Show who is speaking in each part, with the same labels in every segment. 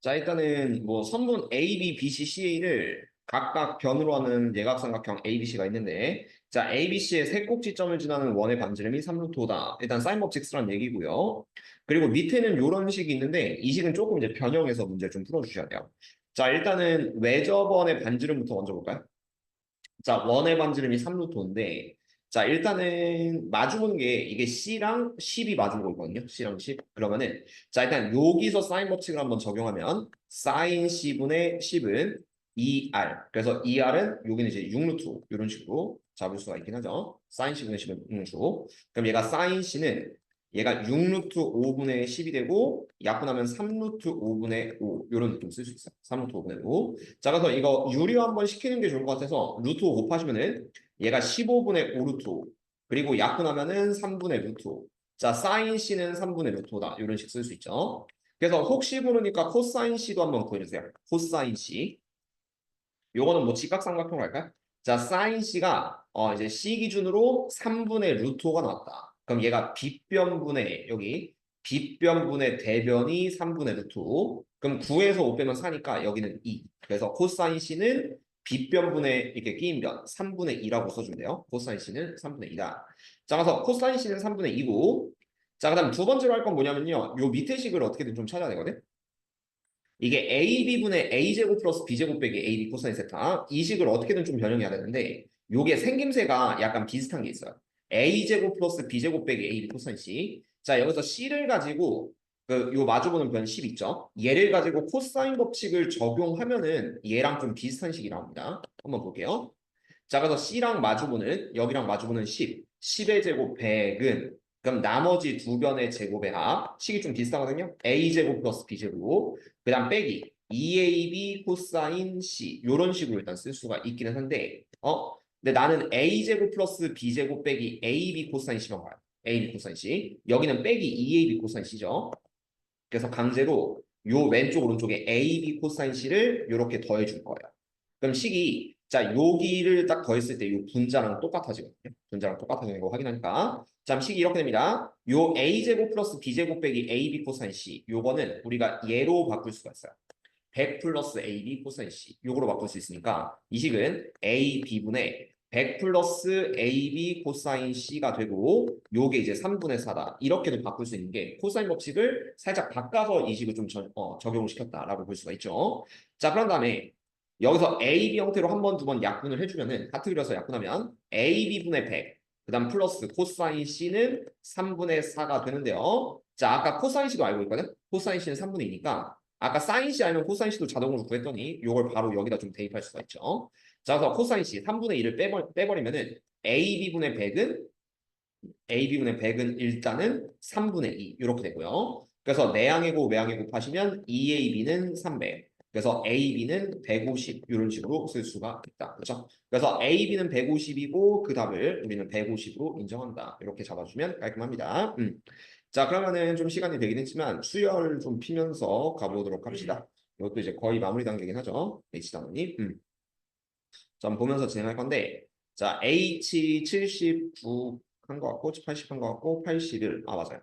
Speaker 1: 자, 일단은 뭐 선분 A, B, B, C, C를 각각 변으로 하는 예각삼각형 A, B, C가 있는데, 자, A, B, C의 세 꼭지점을 지나는 원의 반지름이 3루토다. 일단 사인 법칙 쓰란 얘기고요. 그리고 밑에는 이런 식이 있는데, 이 식은 조금 이제 변형해서 문제를 좀 풀어주셔야 돼요. 자, 일단은 외접원의 반지름부터 먼저 볼까요? 자, 원의 반지름이 3루토인데, 자, 일단은 마주보는 게 이게 C랑 10이 마주보고 있거든요. C랑 10. 그러면은, 자, 일단 여기서 사인 법칙을 한번 적용하면, 사인 C분의 10은 2R. 그래서 2R은 여기는 이제 6루트, 이런 식으로 잡을 수가 있긴 하죠. 사인 C분의 10은 6루트. 그럼 얘가 사인 C는 얘가 6루트 5분의 10이 되고, 약분하면 3루트 5분의 5. 이런 느낌 쓸 수 있어요. 3루트 5분의 5. 자, 그래서 이거 유리 한번 시키는 게 좋을 것 같아서 루트 5 곱하시면은 얘가 15분의 5 루트 5. 그리고 약분하면은 3분의 루트 5. 자, 사인 C는 3분의 루트 5다. 이런 식 쓸 수 있죠. 그래서 혹시 모르니까 코사인 C도 한번 구해주세요. 코사인 C. 요거는 뭐 직각삼각형 할까요? 자, 사인 C가 이제 C 기준으로 3분의 루트 5가 나왔다. 그럼 얘가 빗변분의 여기 빗변분의 대변이 3분의 루트 5. 그럼 9에서 5 빼면 4니까 여기는 2. 그래서 코사인 C는 빗변분의 이렇게 끼인 변 3분의 2라고 써주면 돼요. 코사인 C는 3분의 2다. 자, 그래서 코사인 C는 3분의 2고 자, 그다음 두 번째로 할 건 뭐냐면요. 요 밑에 식을 어떻게든 좀 찾아야 되거든. 이게 AB분의 A제곱 플러스 B제곱 빼기 AB 코사인 세타 이 식을 어떻게든 좀 변형해야 되는데 요게 생김새가 약간 비슷한 게 있어요. A제곱 플러스 B제곱 빼기 AB 코사인 C. 자, 여기서 C를 가지고 요 마주보는 변 10 있죠. 얘를 가지고 코사인 법칙을 적용하면은 얘랑 좀 비슷한 식이 나옵니다. 한번 볼게요. 자, 그래서 C랑 마주보는 여기랑 마주보는 10, 10의 제곱 100은 그럼 나머지 두 변의 제곱의 합 식이 좀 비슷하거든요. A제곱 플러스 B제곱 그 다음 빼기 2AB 코사인 C 요런 식으로 일단 쓸 수가 있기는 한데 근데 나는 A제곱 플러스 B제곱 빼기 AB 코사인 C만 봐요. AB 코사인 C 여기는 빼기 2AB 코사인 C죠. 그래서 강제로 요 왼쪽 오른쪽에 AB 코사인 C를 이렇게 더해 줄 거예요. 그럼 식이 자 여기를 딱 더했을 때 이 분자랑 똑같아지거든요. 분자랑 똑같아지는 거 확인하니까 자 식이 이렇게 됩니다. 요 a제곱 플러스 b제곱 빼기 ab 코사인 c 요거는 우리가 얘로 바꿀 수가 있어요. 100 플러스 ab 코사인 c 요거로 바꿀 수 있으니까 이 식은 ab분의 100 플러스 ab 코사인 c가 되고 요게 이제 3분의 4다. 이렇게도 바꿀 수 있는 게 코사인 법칙을 살짝 바꿔서 이 식을 좀 적용을 시켰다라고 볼 수가 있죠. 자, 그런 다음에 여기서 AB 형태로 한 번, 두 번 약분을 해주면은 하트 그려서 약분하면 AB분의 100, 그 다음 플러스 코사인 C는 3분의 4가 되는데요. 자, 아까 코사인 C도 알고 있거든? 코사인 C는 3분의 2니까 아까 사인 C 알면 코사인 C도 자동으로 구했더니 이걸 바로 여기다 좀 대입할 수가 있죠. 자, 그래서 코사인 C 3분의 2를 빼버리면은 AB분의 100은 일단은 3분의 2 이렇게 되고요. 그래서 내항이고 외항이 곱하시면 2AB는 300. 그래서 AB는 150 이런 식으로 쓸 수가 있다. 그렇죠? 그래서 AB는 150이고 그 답을 우리는 150으로 인정한다. 이렇게 잡아주면 깔끔합니다. 자, 그러면은 좀 시간이 되긴 했지만 수열 좀 피면서 가보도록 합시다. 이것도 이제 거의 마무리 단계긴 하죠. H단원이. 자, 한번 보면서 진행할 건데 자, H 79 한 것 같고 80 한 것 같고 81 맞아요.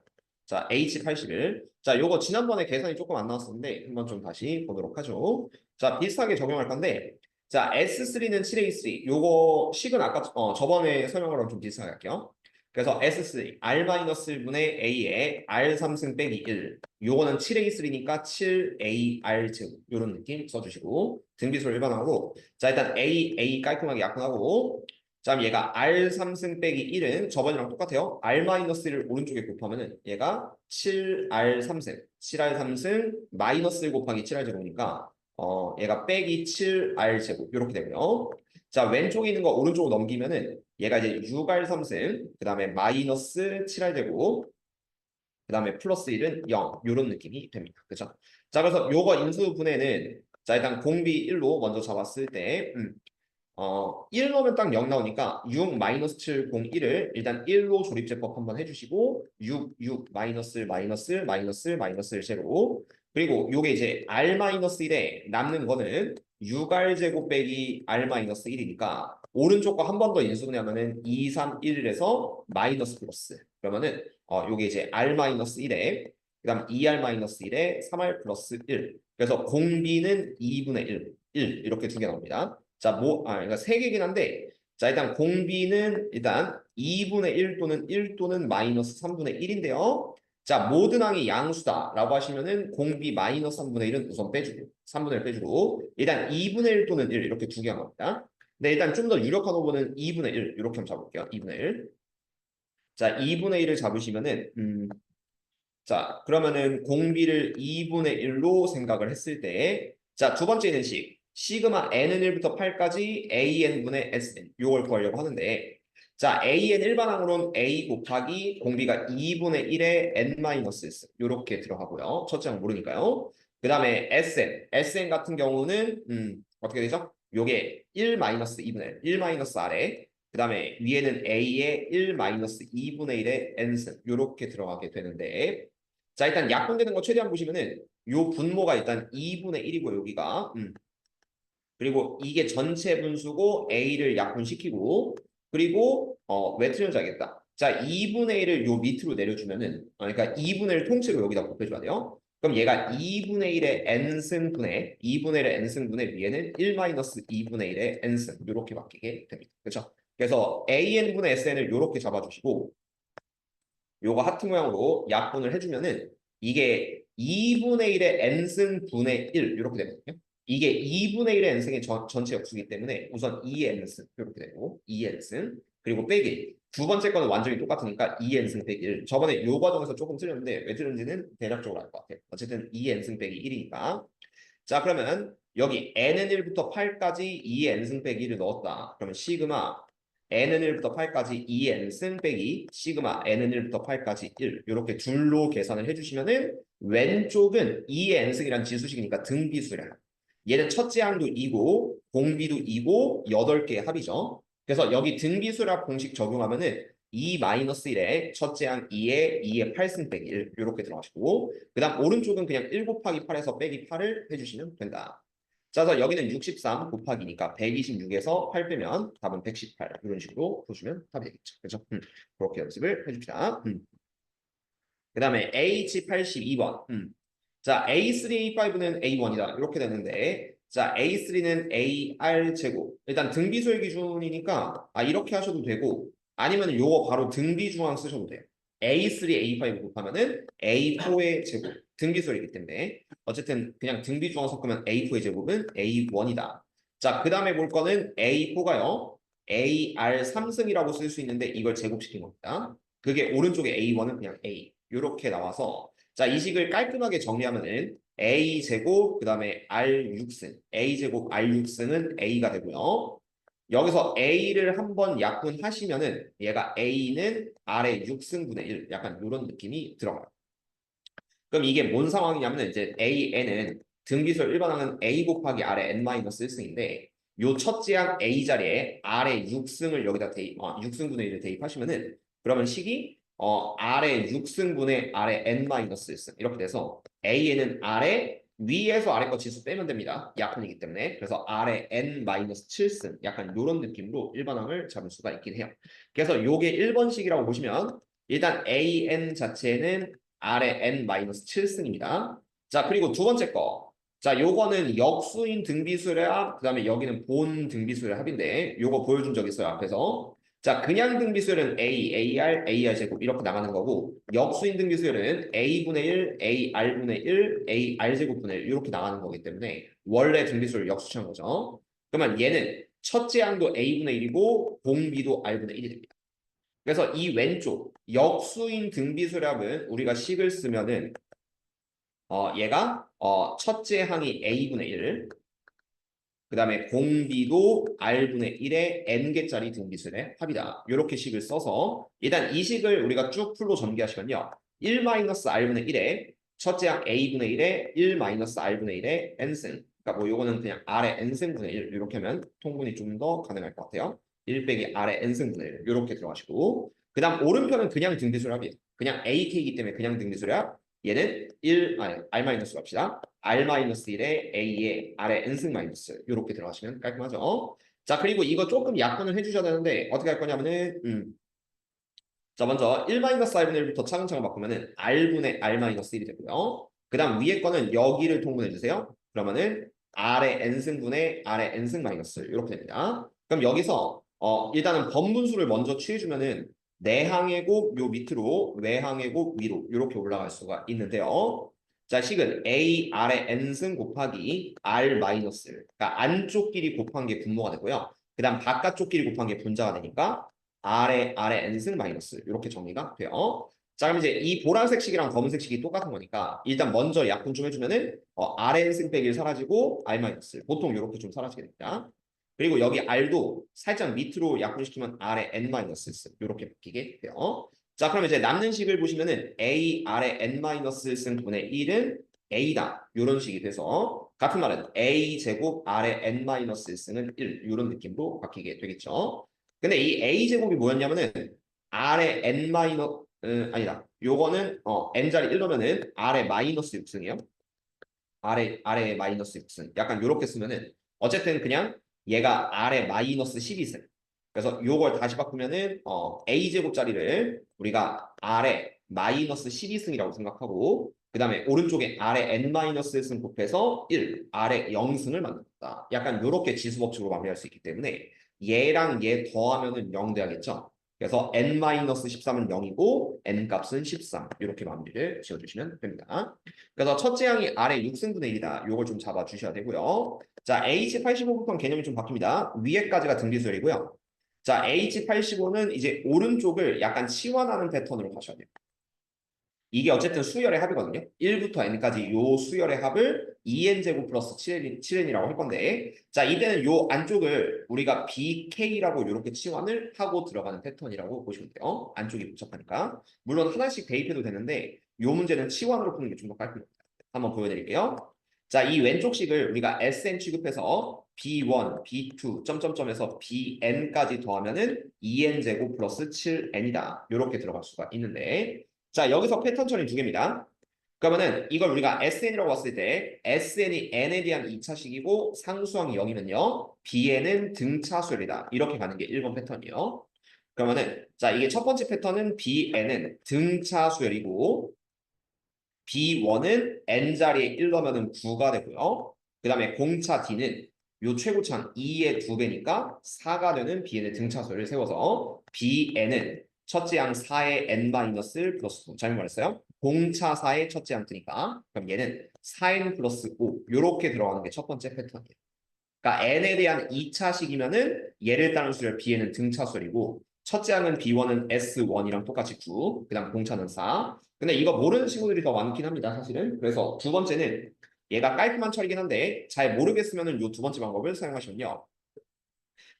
Speaker 1: 자, H 81. 자, 요거 지난번에 계산이 조금 안 나왔었는데 한번 좀 다시 보도록 하죠. 자, 비슷하게 적용할 건데 자, S3는 7A3. 요거 식은 아까 저번에 설명한 거랑 좀 비슷하게 할게요. 그래서 S3 R-1분의 A에 R3승 빼기 1. 요거는 7A3니까 7AR 제곱 요런 느낌 써주시고 등비수를 일반화하고 자, 일단 A 깔끔하게 약분하고 자, 얘가 R3승 빼기 1은 저번이랑 똑같아요. R-1을 오른쪽에 곱하면은 얘가 7R3승 7R3승 마이너스 1 곱하기 7R 제곱이니까 얘가 빼기 7R 제곱 이렇게 되고요. 자, 왼쪽에 있는 거 오른쪽으로 넘기면은 얘가 이제 6R3승 그 다음에 마이너스 7R 제곱 그 다음에 플러스 1은 0 이런 느낌이 됩니다. 그죠? 자, 그래서 요거 인수분해는 자, 일단 공비 1로 먼저 잡았을 때 1 넣으면 딱 0 나오니까 6 마이너스 7 0 1을 일단 1로 조립제법 한번 해주시고 6 마이너스 마이너스 제로 그리고 요게 이제 r 마이너스 1에 남는 거는 6r 제곱 빼기 r 마이너스 1이니까 오른쪽 거 한 번 더 인수분해하면은 2, 3, 1에서 마이너스 플러스 그러면은 요게 이제 r 마이너스 1에 그 다음 2r-1에 3r 플러스 1. 그래서 공비는 2분의 1 이렇게 두 개 나옵니다. 자, 그러니까 세 개긴 한데, 자, 일단 공비는 일단 2분의 1 또는 1 또는 마이너스 3분의 1인데요. 자, 모든 항이 양수다라고 하시면은 공비 마이너스 3분의 1은 우선 빼주고, 3분의 1 빼주고, 일단 2분의 1 또는 1 이렇게 두 개가 나옵니다. 네, 일단 좀 더 유력한 오버는 2분의 1 이렇게 한번 잡을게요. 2분의 1. 자, 2분의 1을 잡으시면은 자, 그러면은 공비를 2분의 1로 생각을 했을 때 자, 두 번째 있는 시그마 n은 1부터 8까지 an분의 sn 요걸 구하려고 하는데 자, an 일반항으로는 a 곱하기 공비가 2분의 1에 n-s 요렇게 들어가고요. 첫째 항 모르니까요. 그 다음에 sn 같은 경우는 어떻게 되죠? 요게 1-2분의 1 아래 그 다음에 위에는 a의 1-2분의 1의 n승 요렇게 들어가게 되는데 자 일단 약분되는 거 최대한 보시면은 요 분모가 일단 2분의 1이고 여기가 그리고 이게 전체 분수고 a를 약분시키고 그리고 왜 틀렸는지 알겠다. 자 2분의 1을 요 밑으로 내려주면은 그러니까 2분의 1 통째로 여기다 곱해줘야 돼요. 그럼 얘가 2분의 1의 n승분의 2분의 1의 n승분의 위에는 1-2분의 1의 n승 이렇게 바뀌게 됩니다. 그렇죠? 그래서 an분의 sn을 이렇게 잡아주시고 요거 하트 모양으로 약분을 해주면은 이게 2분의 1의 n승 분의 1 이렇게 되거든요. 이게 2분의 1의 n승의 전체 역수이기 때문에 우선 2n승 이렇게 되고 2n승 그리고 빼기 두 번째 거는 완전히 똑같으니까 2n승 빼기 1 저번에 요 과정에서 조금 틀렸는데 왜 틀렸는지는 대략적으로 알 것 같아요. 어쨌든 2n승 빼기 1이니까 자 그러면 여기 n은 1부터 8까지 2n승 빼기 1을 넣었다. 그러면 시그마 n은 1부터 8까지 2n승 빼기 시그마 n은 1부터 8까지 1 이렇게 둘로 계산을 해주시면은 왼쪽은 2의 n승이란 지수식이니까 등비수래. 얘는 첫째 항도 2고 공비도 2고 8개의 합이죠. 그래서 여기 등비수랍 공식 적용하면은 2-1에 첫째 항 2의 8승 빼기 1 이렇게 들어가시고 그 다음 오른쪽은 그냥 1 곱하기 8에서 빼기 8을 해주시면 된다. 자, 그래서 여기는 63 곱하기니까 126에서 8 빼면 답은 118 이런 식으로 보시면 답이 되겠죠. 그렇죠? 그렇게 연습을 해줍시다. 그 다음에 H82번. 자, A3, A5는 A1이다. 이렇게 되는데 자, A3는 AR 제곱. 일단 등비수의 기준이니까 이렇게 하셔도 되고 아니면 요거 바로 등비중앙 쓰셔도 돼요. A3, A5 곱하면은 A4의 제곱. 등비수이기 때문에 어쨌든 그냥 등비중앙 섞으면 A4의 제곱은 A1이다. 자, 그 다음에 볼 거는 A4가요. AR 3승이라고 쓸 수 있는데 이걸 제곱시킨 겁니다. 그게 오른쪽에 A1은 그냥 A. 이렇게 나와서 자, 이 식을 깔끔하게 정리하면은 A 제곱 그다음에 R 6승 A 제곱 R 6승은 A가 되고요. 여기서 A를 한번 약분하시면은 얘가 A는 R의 6승분의 1 약간 이런 느낌이 들어가요. 그럼 이게 뭔 상황이냐면 이제 AN은 등비수열 일반항은 A 곱하기 R의 N-1승인데 요 첫째 항 A 자리에 R의 6승을 여기다 6승분의 1을 대입하시면은 그러면 식이 R의 6승분의 R의 N-1승 이렇게 돼서 A에는 R의 위에서 아래 거 지수 빼면 됩니다. 약분이기 때문에. 그래서 R의 N-7승 약간 이런 느낌으로 일반항을 잡을 수가 있긴 해요. 그래서 요게 1번식이라고 보시면 일단 AN 자체는 R의 N-7승입니다. 자, 그리고 두 번째 거. 자, 요거는 역수인 등비수의 합, 그 다음에 여기는 본 등비수의 합인데 요거 보여준 적 있어요, 앞에서. 자, 그냥 등비수열은 A, AR, AR 제곱 이렇게 나가는 거고 역수인 등비수열은 A분의 1, AR분의 1, AR 제곱분의 1 이렇게 나가는 거기 때문에 원래 등비수를 역수한 거죠. 그러면 얘는 첫째 항도 A분의 1이고 공비도 R분의 1이 됩니다. 그래서 이 왼쪽 역수인 등비수랍은 우리가 식을 쓰면은 얘가 첫째 항이 A분의 1, 그 다음에 공비도 R분의 1의 N개짜리 등비수의 합이다. 이렇게 식을 써서 일단 이 식을 우리가 쭉 풀로 전개하시면요. 1-R분의 1에 첫째 항 A분의 1에 1-R분의 1의 N승. 그러니까 뭐 요거는 그냥 R의 N승분의 1 이렇게 하면 통분이 좀 더 가능할 것 같아요. 1 빼기 R의 N승분의 1 이렇게 들어가시고 그 다음 오른편은 그냥 등비수랍이에요. 그냥 AK이기 때문에 그냥 등비수랍. 얘는 R-로 합시다. R-1에 A에 R에 N승 마이너스 이렇게 들어가시면 깔끔하죠. 자, 그리고 이거 조금 약분을 해주셔야 되는데 어떻게 할 거냐면은 자, 먼저 1-r분의 1부터 차근차근 바꾸면은 r분의 r-1이 되고요. 그 다음 위에 거는 여기를 통분해 주세요. 그러면은 r의 n승분의 r의 n승 마이너스 이렇게 됩니다. 그럼 여기서 일단은 번분수를 먼저 취해주면은 내항의 곱 요 밑으로 외항의 곱 위로 이렇게 올라갈 수가 있는데요. 자, 식은 a r의 n승 곱하기 r 마이너스, 그러니까 안쪽 길이 곱한 게 분모가 되고요. 그 다음 바깥쪽 길이 곱한 게 분자가 되니까 r의 n승 마이너스 이렇게 정리가 돼요. 자, 그럼 이제 이 보라색 식이랑 검은색 식이 똑같은 거니까 일단 먼저 약분 좀 해주면은 r의 n승 빼기 1 사라지고 r 마이너스 보통 이렇게 좀 사라지게 됩니다. 그리고 여기 r도 살짝 밑으로 약분시키면 r의 n 마이너스 이렇게 바뀌게 돼요. 자, 그럼 이제 남는 식을 보시면은 a r의 n 마이너스 승분의 1은 a다 이런 식이 돼서 같은 말은 a 제곱 r의 n 마이너스 승은 1 이런 느낌으로 바뀌게 되겠죠. 근데 이 a 제곱이 뭐였냐면은 r의 n 마이너 아니다. 요거는 n자리 1 넣으면은 r의 마이너스 6승이에요. r의 마이너스 6승. 약간 요렇게 쓰면은 어쨌든 그냥 얘가 r의 마이너스 12승. 그래서 요걸 다시 바꾸면은 a 제곱짜리를 우리가 r의 마이너스 12승이라고 생각하고 그 다음에 오른쪽에 r의 n 마이너스 승 곱해서 1, r의 0승을 만든다. 약간 요렇게 지수 법칙으로 마무리할 수 있기 때문에 얘랑 얘 더하면은 0 돼야겠죠. 그래서 n-13은 0이고 n 값은 13 이렇게 마무리를 지어주시면 됩니다. 그래서 첫째 항이 아래 6승분의 1이다. 요걸 좀 잡아주셔야 되고요. 자, H85부터 개념이 좀 바뀝니다. 위에까지가 등비수열이고요. 자, H85는 이제 오른쪽을 약간 치환하는 패턴으로 가셔야 돼요. 이게 어쨌든 수열의 합이거든요. 1부터 n까지 요 수열의 합을 2n제곱 플러스 7n이라고 할 건데 자 이때는 요 안쪽을 우리가 bk라고 이렇게 치환을 하고 들어가는 패턴이라고 보시면 돼요. 안쪽이 복잡하니까. 물론 하나씩 대입해도 되는데 요 문제는 치환으로 푸는 게 좀 더 깔끔합니다. 한번 보여드릴게요. 자, 이 왼쪽 식을 우리가 sn 취급해서 b1, b2, 점점점에서 bn까지 더하면은 2n제곱 플러스 7n이다. 이렇게 들어갈 수가 있는데 자, 여기서 패턴 처리 두 개입니다. 그러면은 이걸 우리가 SN이라고 봤을 때 SN이 N에 대한 2차식이고 상수항이 0이면요. BN은 등차수열이다. 이렇게 가는 게 1번 패턴이에요. 그러면은 자, 이게 첫 번째 패턴은 BN은 등차수열이고 B1은 N자리에 1 넣으면 9가 되고요. 그 다음에 공차 D는 요 최고창 2의 2배니까 4가 되는 Bn의 등차수열을 세워서 BN은 첫째 항 4의 n-1 플러스 9. 잘못 말했어요. 공차 4의 첫째 항 뜨니까. 그럼 얘는 4n 플러스 5. 요렇게 들어가는 게 첫 번째 패턴이에요. 그러니까 n에 대한 2차식이면은 얘를 따른 수열 bn은 등차수열이고 첫째 항은 b1은 s1이랑 똑같이 9. 그 다음 공차는 4. 근데 이거 모르는 친구들이 더 많긴 합니다. 사실은. 그래서 두 번째는 얘가 깔끔한 처리긴 한데 잘 모르겠으면은 요 두 번째 방법을 사용하시면요.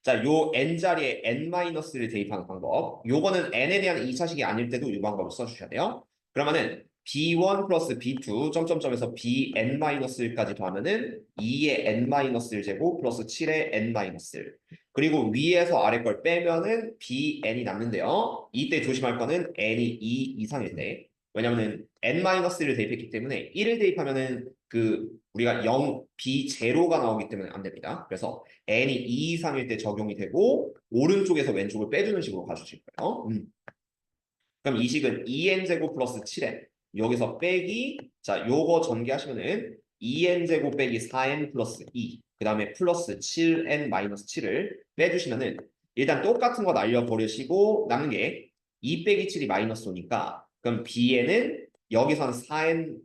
Speaker 1: 자, 요 n자리에 n-를 대입하는 방법. 요거는 n에 대한 2차식이 아닐 때도 이 방법을 써주셔야 돼요. 그러면은 b1 플러스 b2 점점점에서 bn-1까지 더하면은 2의 n-1 제곱 플러스 7의 n-1 그리고 위에서 아래 걸 빼면은 bn이 남는데요. 이때 조심할 거는 n이 2 이상일 때. 왜냐면은 n-를 대입했기 때문에 1을 대입하면은 그 우리가 0, b0가 나오기 때문에 안 됩니다. 그래서 n이 2 이상일 때 적용이 되고 오른쪽에서 왼쪽을 빼주는 식으로 가주실 거예요. 그럼 이 식은 2n제곱 플러스 7n 여기서 빼기 자 요거 전개하시면은 2n제곱 빼기 4n 플러스 2 그 다음에 플러스 7n 마이너스 7을 빼주시면은 일단 똑같은 거 날려버리시고 남는 게 2 빼기 7이 마이너스 5니까 그럼 bn은 여기선 4n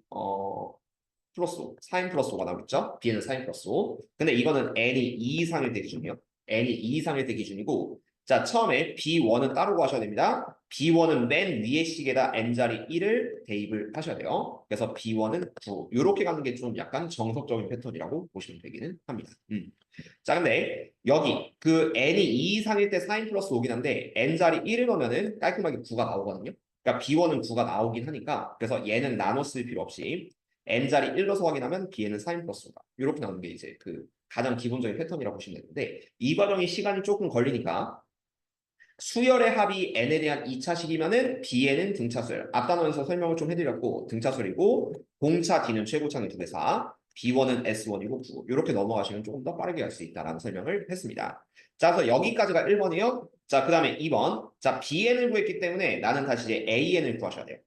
Speaker 1: 플러스 5, 4n 플러스 5가 나오겠죠? bn은 4n 플러스 5. 근데 이거는 n이 2 이상일 때 기준이요. n이 2 이상일 때 기준이고 자 처음에 b1은 따로 구하셔야 됩니다. b1은 맨 위에 식에다 n자리 1을 대입을 하셔야 돼요. 그래서 b1은 9. 이렇게 가는 게 좀 약간 정석적인 패턴이라고 보시면 되기는 합니다. 자 근데 여기 그 n이 2 이상일 때 4n 플러스 5긴 한데 n자리 1을 넣으면은 깔끔하게 9가 나오거든요. 그러니까 b1은 9가 나오긴 하니까 그래서 얘는 나눠 쓸 필요 없이 n자리 1 넣어서 확인하면 bn은 4n 플러스 5다. 이렇게 나오는 게 이제 그 가장 기본적인 패턴이라고 보시면 되는데 이 과정이 시간이 조금 걸리니까 수열의 합이 n에 대한 2차식이면은 bn은 등차수열. 앞 단원에서 설명을 좀 해드렸고 등차수열이고 공차 d는 최고차는 2배4 b1은 s1이고 9. 이렇게 넘어가시면 조금 더 빠르게 갈 수 있다라는 설명을 했습니다. 자, 그래서 여기까지가 1번이요. 자, 그 다음에 2번. 자, bn을 구했기 때문에 나는 다시 이제 an을 구하셔야 돼요.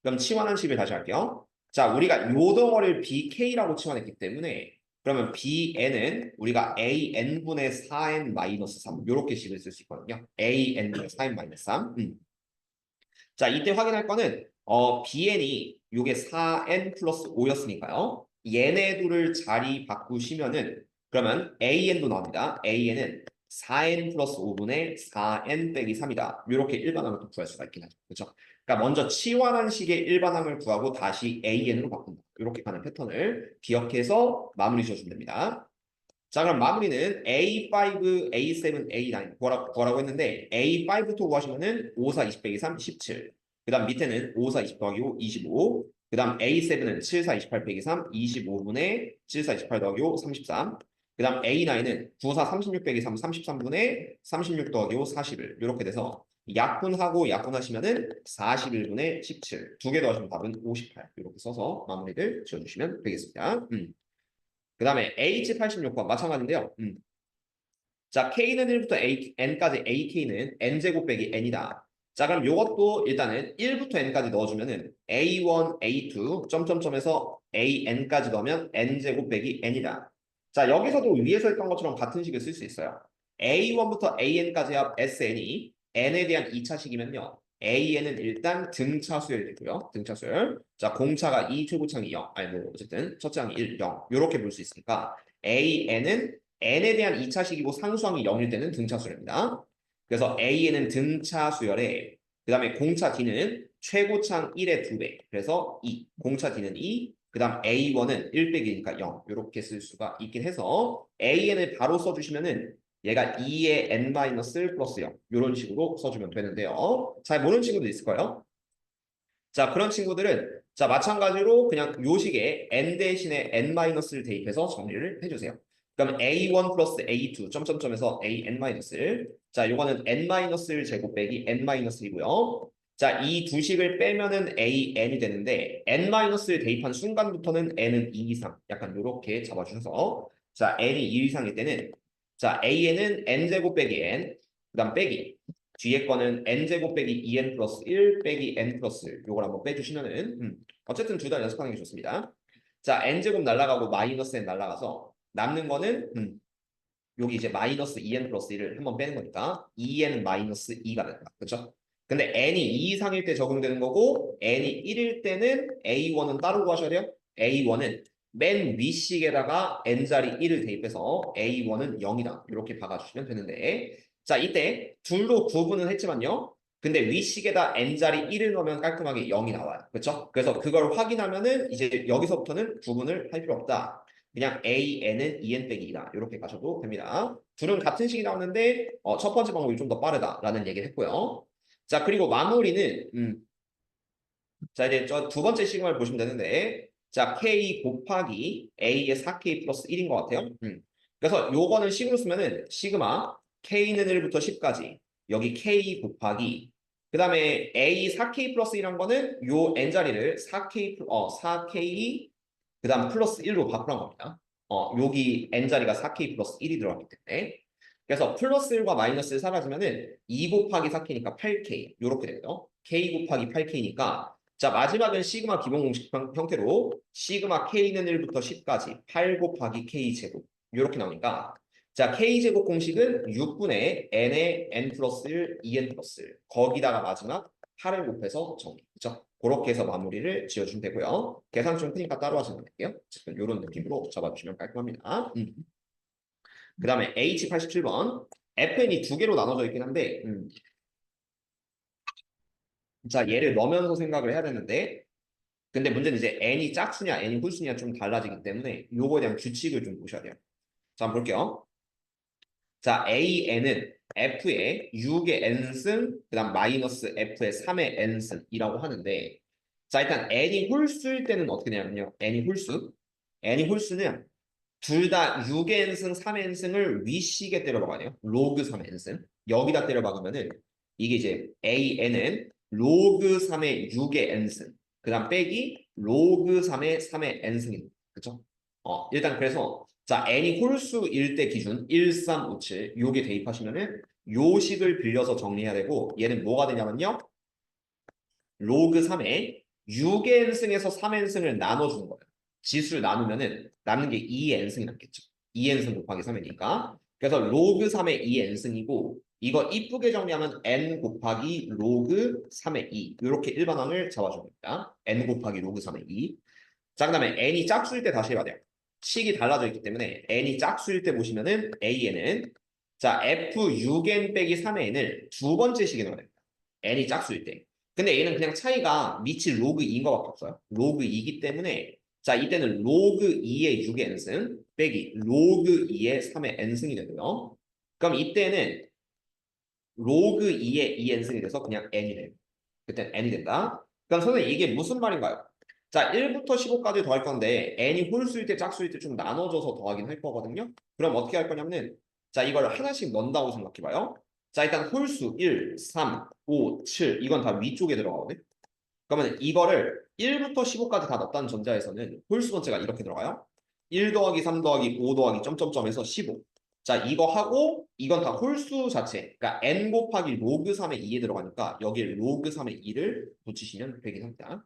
Speaker 1: 그럼 치환한 식을 다시 할게요. 자, 우리가 요 덩어리를 bk라고 치환했기 때문에 그러면 bn은 우리가 an분의 4n 마이너스 3 요렇게 식을 쓸 수 있거든요. an분의 4n 마이너스 3. 자, 이때 확인할 거는 bn이 요게 4n 플러스 5였으니까요. 얘네 둘을 자리 바꾸시면은 그러면 an도 나옵니다. an은 4n 플러스 5분의 4n 빼기 3이다. 이렇게 일반항을 또 구할 수가 있긴 하죠. 그렇죠? 그러니까 먼저 치환한 식의 일반항을 구하고 다시 an으로 바꾼다. 이렇게 가는 패턴을 기억해서 마무리 지어주면 됩니다. 자, 그럼 마무리는 A5, A7, A9 구하라고 했는데 A5부터 구하시면은 5, 4, 20 빼기 3, 17. 그 다음 밑에는 5, 4, 20 더하기 5, 25. 그 다음 A7은 7, 4, 28 빼기 3, 25분의 7, 4, 28 더하기 5, 33. 그 다음 A9은 9, 4, 36 빼기 3, 33분의 36 더하기 5, 41. 이렇게 돼서 약분하고 약분하시면은 41분의 17. 두 개 더하시면 답은 58. 이렇게 써서 마무리를 지어주시면 되겠습니다. 그 다음에 H86번 마찬가지인데요. 자, K는 1부터 N까지 AK는 N제곱 빼기 N이다. 자, 그럼 요것도 일단은 1부터 N까지 넣어주면은 A1, A2, 점점점에서 AN까지 넣으면 N제곱 빼기 N이다. 자, 여기서도 위에서 했던 것처럼 같은 식을 쓸 수 있어요. A1부터 AN까지 합 SN이 N에 대한 2차식이면요. AN은 일단 등차수열이 되고요. 등차수열. 자, 공차가 2, 최고차항이 0. 아니, 뭐, 어쨌든, 첫째 항이 1, 0. 이렇게 볼 수 있으니까 AN은 n에 대한 2차식이고 상수항이 0일 때는 등차수열입니다. 그래서 A에는 등차수열에 그 다음에 공차 D는 최고차항 1의 2배. 그래서 2. 공차 D는 2. 그 다음 A1은 1 빼기니까 0. 이렇게 쓸 수가 있긴 해서 AN을 바로 써주시면은 얘가 2의 n-1 플러스 0. 이런 식으로 써주면 되는데요. 잘 모르는 친구도 있을 거예요. 자, 그런 친구들은 자, 마찬가지로 그냥 요 식에 n 대신에 n-를 대입해서 정리를 해주세요. 그럼 a1 플러스 a2 점점점에서 an-1. 자, 요거는 n-1 제곱 빼기 n-1이고요. 자, 이 두 식을 빼면은 an이 되는데 n-를 대입한 순간부터는 n은 2 이상. 약간 요렇게 잡아주셔서 자, n이 2 이상일 때는 자, an은 n 제곱 빼기 n 그다음 빼기 뒤에 거는 n제곱 빼기 2n 플러스 1 빼기 n 플러스 1 요걸 한번 빼주시면은 어쨌든 둘 다 연습하는 게 좋습니다. 자, n제곱 날라가고 마이너스 n 날라가서 남는 거는 여기 이제 마이너스 2n 플러스 1을 한번 빼는 거니까 2n 마이너스 2가 된다. 그렇죠? 근데 n이 2 이상일 때 적용되는 거고 n이 1일 때는 a1은 따로 구하셔야 돼요. a1은 맨 위식에다가 n자리 1을 대입해서 a1은 0이다. 이렇게 박아주시면 되는데 자, 이때 둘로 구분은 했지만요. 근데 위식에다 n자리 1을 넣으면 깔끔하게 0이 나와요. 그렇죠? 그래서 그걸 확인하면은 이제 여기서부터는 구분을 할 필요 없다. 그냥 AN은 EN 빼기 2다. 이렇게 가셔도 됩니다. 둘은 같은 식이 나오는데 첫 번째 방법이 좀 더 빠르다라는 얘기를 했고요. 자, 그리고 마무리는 자, 이제 저 두 번째 시그마를 보시면 되는데 자, K 곱하기 A의 4K 플러스 1인 것 같아요. 그래서 요거는 식으로 쓰면은 시그마 K는 1부터 10까지 여기 K 곱하기 그 다음에 A 4K 플러스 1한 거는 요 N자리를 4K 그 다음 플러스 1로 바꾸란 겁니다. 여기 n자리가 4k 플러스 1이 들어갔기 때문에 그래서 플러스 1과 마이너스 1 사라지면은 2 곱하기 4k니까 8k 이렇게 되고요. k 곱하기 8k니까 자 마지막은 시그마 기본 공식 형태로 시그마 k는 1부터 10까지 8 곱하기 k 제곱 이렇게 나오니까 자 k 제곱 공식은 6분의 n의 n 플러스 1, 2n 플러스 1 거기다가 마지막 8을 곱해서 정리. 그렇죠? 그렇게 해서 마무리를 지어주면 되고요. 계산 좀 크니까 따로 하시면 될게요. 이런 느낌으로 잡아주시면 깔끔합니다. 그 다음에 H87번 FN이 두 개로 나눠져 있긴 한데 자 얘를 넣으면서 생각을 해야 되는데 근데 문제는 이제 n이 짝수냐 n이 홀수냐 좀 달라지기 때문에 요거에 대한 규칙을 좀 보셔야 돼요. 자 한번 볼게요. 자 AN은 F의 6의 n승 그 다음 마이너스 F의 3의 n승이라고 하는데 자 일단 n이 홀수일 때는 어떻게 되냐면요. n이 홀수는 둘 다 6의 n승, 3의 n승을 위식에 때려 박아야 돼요. 로그 3의 n승. 여기다 때려 박으면은 이게 이제 an은 로그 3의 6의 n승. 그 다음 빼기 로그 3의 3의 n승입니다. 그쵸? 일단 그래서 자 n이 홀수일 때 기준 1, 3, 5, 7 요게 대입하시면은 요 식을 빌려서 정리해야 되고 얘는 뭐가 되냐면요. 로그 3에 6n승에서 3n승을 나눠주는 거예요. 지수를 나누면은 남는 게 2n승이 남겠죠. 2n승 곱하기 3이니까. 그래서 로그 3의 2n승이고 이거 이쁘게 정리하면 n 곱하기 로그 3의 2 이렇게 일반항을 잡아줍니다. n 곱하기 로그 3의 2. 자, 그 다음에 n이 짝수일 때 다시 해봐야 돼요. 식이 달라져 있기 때문에 n이 짝수일 때 보시면은 an은 자 f6n 빼기 3의 n을 두 번째 식에 넣어야 됩니다. n이 짝수일 때. 근데 얘는 그냥 차이가 밑이 로그 2인 것밖에 없어요. 로그 2이기 때문에 자 이때는 로그 2의 6의 n승 빼기 로그 2의 3의 n승이 되고요. 그럼 이때는 로그 2의 2n승이 돼서 그냥 n이 돼요. 그때 n이 된다. 그럼 선생님 이게 무슨 말인가요? 자 1부터 15까지 더할 건데 n이 홀수일 때 짝수일 때 좀 나눠져서 더하긴 할 거거든요. 그럼 어떻게 할 거냐면은 자 이걸 하나씩 넣는다고 생각해봐요. 자 일단 홀수 1, 3, 5, 7 이건 다 위쪽에 들어가거든. 그러면 이거를 1부터 15까지 다 넣었다는 전자에서는 홀수 번째가 이렇게 들어가요. 1 더하기 3 더하기 5 더하기 점점점에서 15. 자 이거 하고 이건 다 홀수 자체. 그러니까 n 곱하기 로그 3의 2에 들어가니까 여기에 로그 3의 2를 붙이시면 되긴 합니다.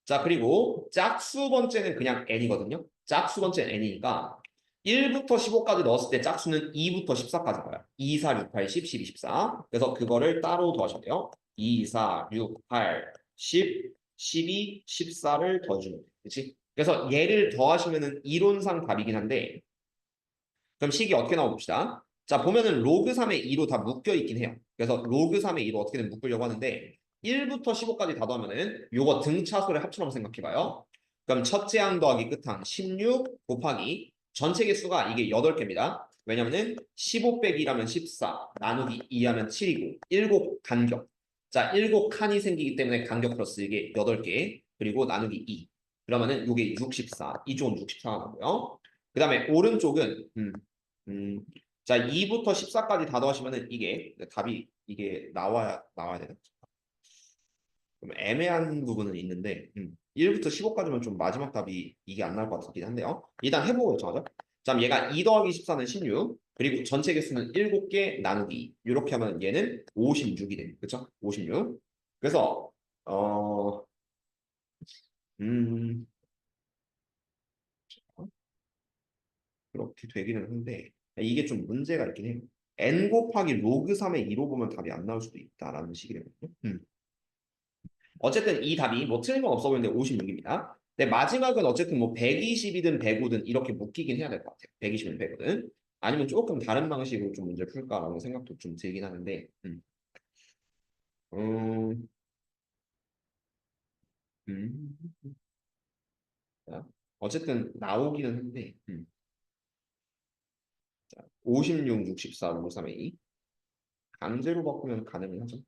Speaker 1: 자 그리고 짝수 번째는 그냥 n이거든요. 짝수 번째는 n이니까 1부터 15까지 넣었을 때 짝수는 2부터 14까지 가요. 2, 4, 6, 8, 10, 12, 14. 그래서 그거를 따로 더하셔야 돼요. 2, 4, 6, 8, 10, 12, 14를 더해주면 돼요. 그렇지? 그래서 얘를 더하시면은 이론상 답이긴 한데 그럼 식이 어떻게 나오고 봅시다. 자 보면은 로그 3의 2로 다 묶여 있긴 해요. 그래서 로그 3의 2로 어떻게든 묶으려고 하는데 1부터 15까지 다 더하면은 요거 등차수를 합쳐놓으면 생각해봐요. 그럼 첫째 항 더하기 끝항 16 곱하기 전체 개수가 이게 8개입니다. 왜냐면은 15 빼기라면 14 나누기 2하면 7이고 7 간격. 자 7 칸이 생기기 때문에 간격 플러스 이게 8개 그리고 나누기 2. 그러면은 요게 64 이쪽은 64가 나고요. 그 다음에 오른쪽은 자 2부터 14까지 다 더하시면은 이게 답이 이게 나와야 되나? 좀 애매한 부분은 있는데 1부터 15까지면 좀 마지막 답이 이게 안 나올 것 같긴 한데요. 일단 해보고 요청하죠. 자 그럼 얘가 2 더하기 14는 16 그리고 전체 개수는 7개 나누기 이렇게 하면 얘는 56이 됩니다. 그쵸? 56. 그래서 음 그렇게 되기는 한데 이게 좀 문제가 있긴 해요. n 곱하기 로그 3의 2로 보면 답이 안 나올 수도 있다라는 식이거든요. 어쨌든 이 답이 뭐 틀린 건 없어 보이는데 56입니다. 근데 마지막은 어쨌든 뭐 120이든 105든 이렇게 묶이긴 해야 될 것 같아요. 120이든 105든. 아니면 조금 다른 방식으로 좀 문제를 풀까라는 생각도 좀 들긴 하는데 음, 음, 자, 어쨌든 나오기는 한데 56, 64, 5, 3의 2 강제로 바꾸면 가능은 하죠.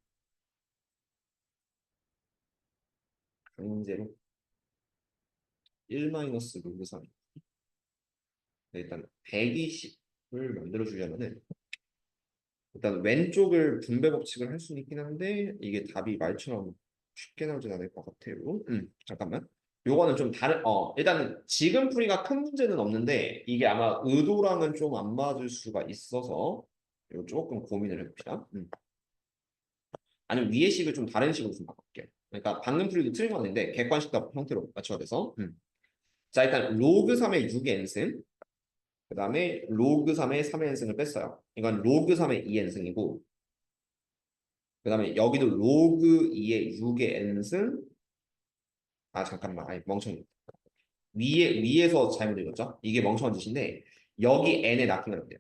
Speaker 1: 강제로 1 마이너스 로그 3 일단 120을 만들어 주려면은 일단 왼쪽을 분배 법칙을 할 수는 있긴 한데 이게 답이 말처럼 쉽게 나오진 않을 것 같아요. 잠깐만. 요거는 좀 다른 일단 지금 풀이가 큰 문제는 없는데 이게 아마 의도랑은 좀 안 맞을 수가 있어서 이거 조금 고민을 해봅시다. 아니면 위의 식을 좀 다른 식으로 좀 바꿀게요. 그러니까 방금 풀이도 틀린 건 아닌데 객관식 답 형태로 맞춰야 돼서 자 일단 로그 3의 6의 n승 그 다음에 로그 3의 3의 n승을 뺐어요. 이건 로그 3의 2 n승이고 그 다음에 여기도 로그 2의 6의 n승 아 잠깐만 아니 멍청이 위에서 잘못 읽었죠? 이게 멍청한 짓인데 여기 n에 낚이면 돼요.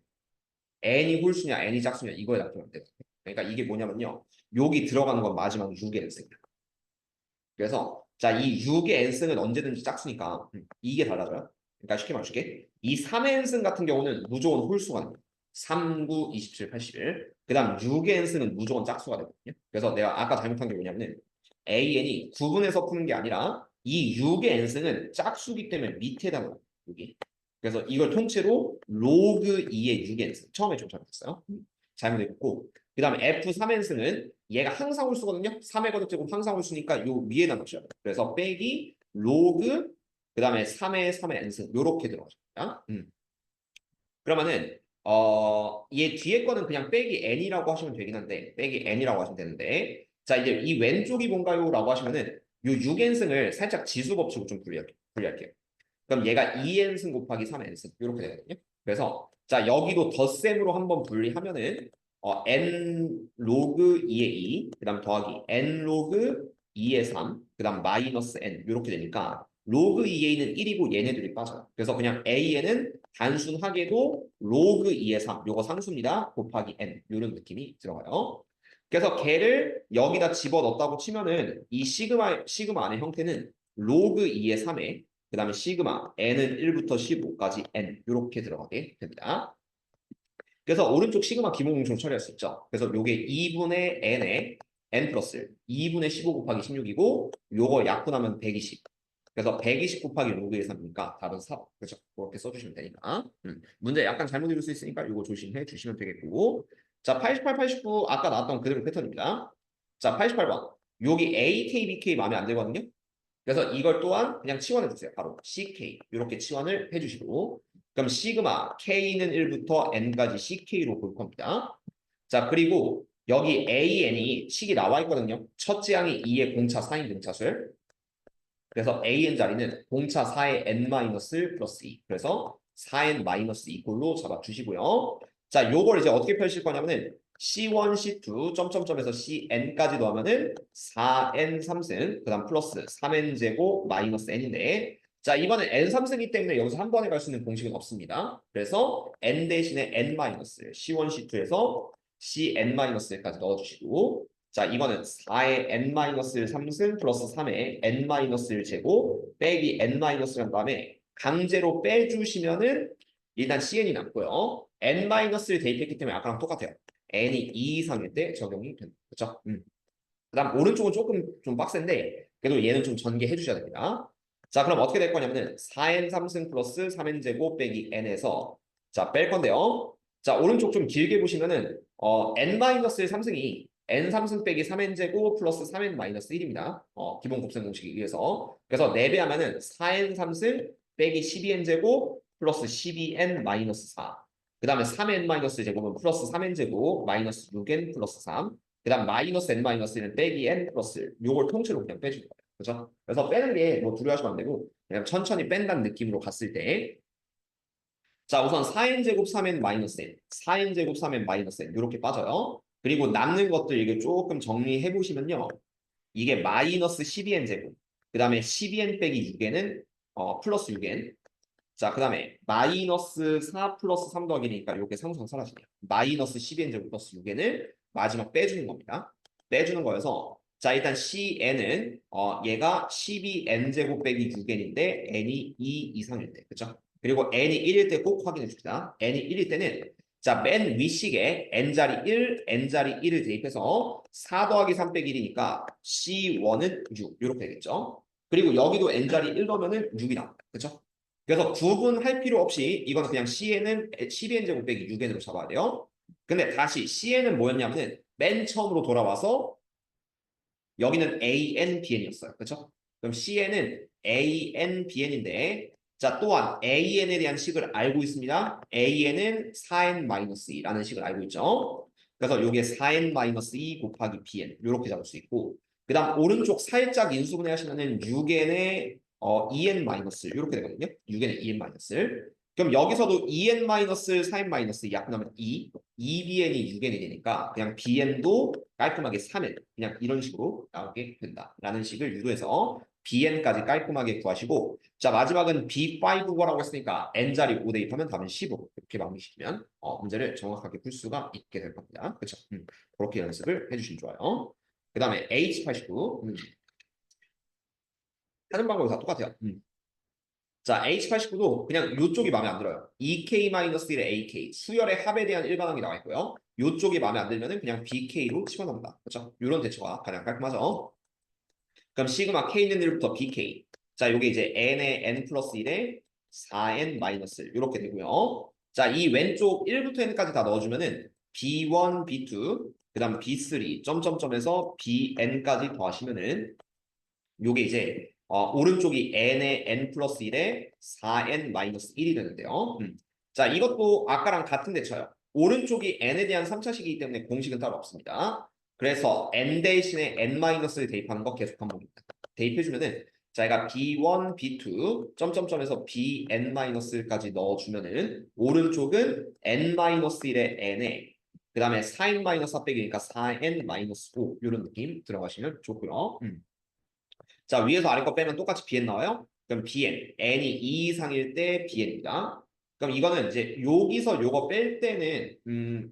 Speaker 1: n이 홀수냐 n이 짝수냐 이거에 낚이면 돼요. 그러니까 이게 뭐냐면요. 여기 들어가는 건 마지막 6의 n승이야. 그래서 자 이 6의 n승은 언제든지 짝수니까 이게 달라져요. 그러니까 쉽게 말해줄게. 이 3의 n승 같은 경우는 무조건 홀수가 됩니다. 3, 9, 27, 81. 그 다음 6의 n승은 무조건 짝수가 되거든요. 그래서 내가 아까 잘못한 게 뭐냐면은 AN이 구분해서 푸는 게 아니라 이 6의 n승은 짝수기 때문에 밑에다 놓아요. 여기. 그래서 이걸 통째로 로그 2의 6의 n승. 처음에 좀 잘못했어요. 잘못했고 그 다음에 F3n승은 얘가 항상 홀수거든요. 3의 거듭제곱 항상 홀수니까 요 위에다 놓으셔야 돼요. 그래서 빼기 로그 그 다음에 3의 n승 요렇게 들어가죠. 그러면은 얘 뒤에 거는 그냥 빼기 n이라고 하시면 되긴 한데, 빼기 n이라고 하시면 되는데, 자, 이제 이 왼쪽이 뭔가요? 라고 하시면은, 요 6n승을 살짝 지수 법칙으로 좀 분리할게요. 그럼 얘가 2n승 곱하기 3n승, 이렇게 되거든요. 그래서, 자, 여기도 덧셈으로 한번 분리하면은, n 로그 2의 2, 그 다음 더하기 n 로그 2의 3, 그 다음 마이너스 n, 이렇게 되니까, 로그 2a는 1이고 얘네들이 빠져요. 그래서 그냥 a는 단순하게도 로그 2의 3, 요거 상수입니다. 곱하기 n, 이런 느낌이 들어가요. 그래서 걔를 여기다 집어넣었다고 치면은 이 시그마 안의 형태는 로그 2의 3에 그 다음에 시그마 n은 1부터 15까지 n 이렇게 들어가게 됩니다. 그래서 오른쪽 시그마 기본공식으로 처리할 수 있죠. 그래서 요게 2분의 n에 n 플러스 2분의 15 곱하기 16이고 요거 약분하면 120. 그래서 120 곱하기 로그의 3이니까 답은 4. 그렇죠? 그렇게 써주시면 되니까. 문제 약간 잘못 읽을 수 있으니까 요거 조심해 주시면 되겠고. 자, 88, 89 아까 나왔던 그대로 패턴입니다. 자, 88번. 여기 AK, BK 마음에 안 들거든요. 그래서 이걸 또한 그냥 치환해 주세요. 바로 CK 이렇게 치환을 해주시고 그럼 시그마 K는 1부터 N까지 CK로 볼 겁니다. 자 그리고 여기 AN이 식이 나와 있거든요. 첫째 항이 2의 공차 4인 등차수열 그래서 AN 자리는 공차 4의 N-1 플러스 2 그래서 4N-2 꼴로 잡아주시고요. 자 요걸 이제 어떻게 펼칠 거냐면은 C1, C2, 점점점에서 CN까지 더하면은 4N 3승, 그 다음 플러스 3N 제곱 마이너스 N인데, 자, 이번엔 N 3승이기 때문에 여기서 한 번에 갈 수 있는 공식은 없습니다. 그래서 N 대신에 N 마이너스, C1, C2에서 CN 마이너스까지 넣어주시고, 자, 이거는 4의 N 마이너스 3승 플러스 3의 N 마이너스 제곱 빼기 N 마이너스란 다음에 강제로 빼주시면은 일단 CN이 남고요. N-를 대입했기 때문에 아까랑 똑같아요. n이 2 이상일 때 적용이 된다. 그렇죠? 그다음 오른쪽은 조금 좀 빡센데 그래도 얘는 좀 전개해 주셔야 됩니다. 자, 그럼 어떻게 될 거냐면은 4n 3승 플러스 3n 제곱 빼기 n에서 자, 뺄 건데요. 자, 오른쪽 좀 길게 보시면은 n-의 3승이 n 3승 빼기 3n 제곱 플러스 3n 마이너스 1입니다. 기본 곱셈 공식에 의해서. 그래서 4배 하면은 4n 3승 빼기 12n 제곱 플러스 12n 마이너스 4. 그 다음에 3n 마이너스 제곱은 플러스 3n 제곱 마이너스 6n 플러스 3. 그 다음 마이너스 n 마이너스는 빼기 n 플러스 요걸 통째로 그냥 빼줄 거예요. 그죠? 그래서 빼는 게 뭐 두려워하시면 안 되고 그냥 천천히 뺀다는 느낌으로 갔을 때 자, 우선 4n 제곱 3n 마이너스 n 4n 제곱 3n 마이너스 n 이렇게 빠져요. 그리고 남는 것들 이게 조금 정리해 보시면요. 이게 마이너스 12n 제곱 그 다음에 12n 빼기 6n은 플러스 6n 자, 그 다음에 마이너스 4 플러스 3 더하기니까 이렇게 상수가 사라지네요. 마이너스 12n 제곱 플러스 6n을 마지막 빼주는 겁니다. 빼주는 거여서 자 일단 CN은 얘가 12n 제곱 빼기 6n인데 n이 2 이상일 때 그죠? 그리고 n이 1일 때 꼭 확인해 줍시다. n이 1일 때는 자 맨 위식에 n자리 1, n자리 1을 대입해서 4 더하기 3 빼기 1이니까 C1은 6 이렇게 되겠죠? 그리고 여기도 n자리 1 넣으면은 6이 나옵니다. 그죠? 그래서 구분할 필요 없이 이거는 그냥 Cn은 12n 제곱 빼기 6n으로 잡아야 돼요. 근데 다시 Cn은 뭐였냐면은 맨 처음으로 돌아와서 여기는 ANBN이었어요. 그렇죠? 그럼 Cn은 ANBN인데 자 또한 AN에 대한 식을 알고 있습니다. AN은 4n-2라는 식을 알고 있죠. 그래서 이게 4n-2 곱하기 BN 이렇게 잡을 수 있고 그 다음 오른쪽 살짝 인수분해 하시면은 6n의 2n 마이너스 이렇게 되거든요. 6n의 2n 마이너스. 그럼 여기서도 2n 마이너스 4n 마이너스 약분하면 2bn이 6n이 되니까 그냥 bn도 깔끔하게 3n 그냥 이런 식으로 나오게 된다라는 식을 유도해서 bn까지 깔끔하게 구하시고 자 마지막은 b5라고 했으니까 n자리 5 대입하면 답은 15 이렇게 마무리시키면 문제를 정확하게 풀 수가 있게 될 겁니다. 그렇죠? 그렇게 연습을 해주시면 좋아요. 그 다음에 H89 하는 방법이 다 똑같아요. 자, H89도 그냥 이쪽이 마음에 안 들어요. EK-1의 AK, 수열의 합에 대한 일반항이 나와 있고요. 이쪽이 마음에 안 들면은 그냥 BK로 치환합니다. 그렇죠? 이런 대처가 가장 깔끔하죠. 그럼 시그마 K는 1부터 BK. 자, 요게 이제 N의 N 플러스 1에 4N 마이너스 이렇게 되고요. 자, 이 왼쪽 1부터 N까지 다 넣어주면은 B1, B2, 그 다음 B3, 점점점에서 BN까지 더하시면은 요게 이제 오른쪽이 n의 n 플러스 1에 4n 마이너스 1이 되는데요. 자, 이것도 아까랑 같은 데 쳐요. 오른쪽이 n에 대한 3차식이기 때문에 공식은 따로 없습니다. 그래서 n 대신에 n-를 대입하는 거 계속 반복입니다. 대입해주면은 자, 얘가 b1, b2, 점점점에서 bn-까지 넣어주면은 오른쪽은 n-1의 n에 그 다음에 4n-4 빼기니까 4n-5 이런 느낌 들어가시면 좋고요. 자, 위에서 아래 거 빼면 똑같이 bn 나와요. 그럼 bn, n이 2 이상일 때 bn입니다. 그럼 이거는 이제 여기서 요거 뺄 때는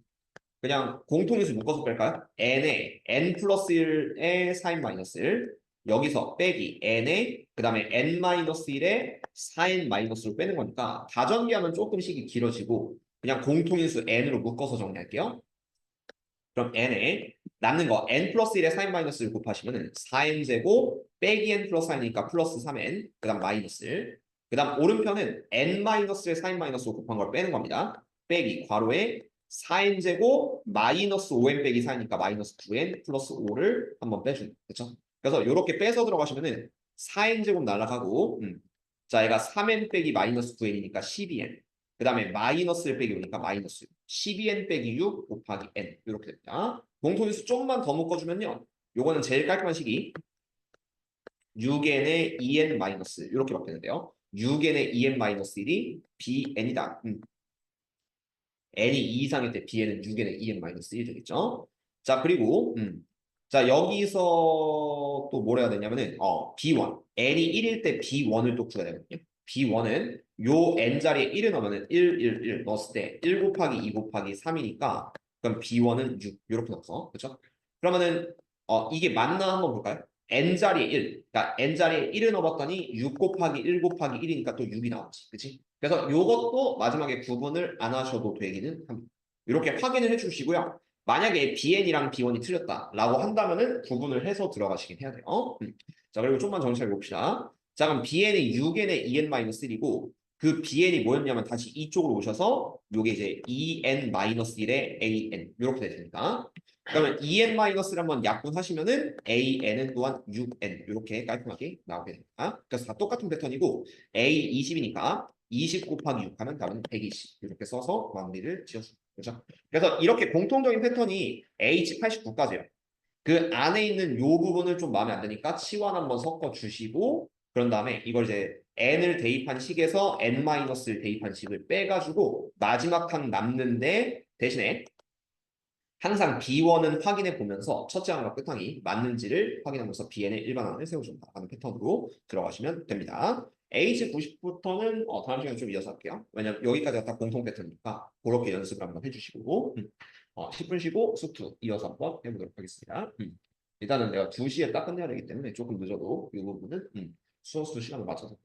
Speaker 1: 그냥 공통인수 묶어서 뺄까요? n에 n 플러스 1에 4n 마이너스 1 여기서 빼기 n에 그 다음에 n 마이너스 1에 4n 마이너스로 빼는 거니까 다전개하면 조금 식이 길어지고 그냥 공통인수 n으로 묶어서 정리할게요. 그럼 n에 남는 거 n 플러스 1에 4n 마이너스를 곱하시면은 4n 제곱 빼기 n 플러스 4니까 플러스 3n 그 다음 마이너스 1 그 다음 오른편은 n 마이너스에 4n 마이너스로 곱한 걸 빼는 겁니다. 빼기 괄호에 4n 제곱 마이너스 5n 빼기 4니까 마이너스 9n 플러스 5를 한번 빼주는 그렇죠? 그래서 이렇게 빼서 들어가시면은 4n 제곱 날라가고 자 얘가 3n 빼기 마이너스 9n이니까 12n 그 다음에 마이너스를 빼기 오니까 마이너스 12n 빼기 6 곱하기 n 이렇게 됩니다. 공통인수 좀만 더 묶어주면요. 요거는 제일 깔끔한 식이 6n의 2n 마이너스 이렇게 바뀌는데요. 6n의 2n 마이너스 1이 bn이다. n이 2 이상일 때 bn은 6n의 2n 마이너스 1 되겠죠. 자 그리고 자 여기서 또 뭘 해야 되냐면은 b1 n이 1일 때 b1을 또 구해야 되거든요. b1은 요 n 자리에 1을 넣으면 1, 1, 1 넣었을 때 1 곱하기 2 곱하기 3이니까 그럼 b1은 6 이렇게 넣어서 그렇죠? 그러면은 이게 맞나 한번 볼까요? n 자리에 1 그러니까 n 자리에 1을 넣어봤더니 6 곱하기 1 곱하기 1이니까 또 6이 나오지 그치? 그래서 요것도 마지막에 구분을 안 하셔도 되기는 합니다. 이렇게 확인을 해주시고요. 만약에 bn이랑 b1이 틀렸다라고 한다면은 구분을 해서 들어가시긴 해야 돼요. 자 그리고 좀만 정리해 봅시다. 자 그럼 bn이 6n의 2n-1이고 그 bn이 뭐였냐면 다시 이쪽으로 오셔서 요게 이제 2n-1의 an 이렇게 되십니다. 그러면 2n-를 한번 약분하시면은 an은 또한 6n 이렇게 깔끔하게 나오게 됩니다. 그래서 다 똑같은 패턴이고 a 20이니까 20 곱하기 6 하면 답은 120 이렇게 써서 마무리를 지었습니다. 그렇죠? 그래서 이렇게 공통적인 패턴이 H89까지예요. 그 안에 있는 요 부분을 좀 마음에 안 드니까 치환 한번 섞어 주시고 그런 다음에 이걸 이제 n을 대입한 식에서 n-를 대입한 식을 빼가지고 마지막 항 남는데 대신에 항상 B1은 확인해 보면서 첫째 항과 끝항이 맞는지를 확인하면서 BN의 일반항을 세워준다 하는 패턴으로 들어가시면 됩니다. H90부터는 다음 시간에 좀 이어서 할게요. 왜냐면 여기까지가 다 공통 패턴이니까 그렇게 연습을 한번 해주시고 10분 쉬고 수투 이어서 한번 해보도록 하겠습니다. 일단은 내가 2시에 딱 끝내야 되기 때문에 조금 늦어도 이 부분은 수업 시간을 맞춰서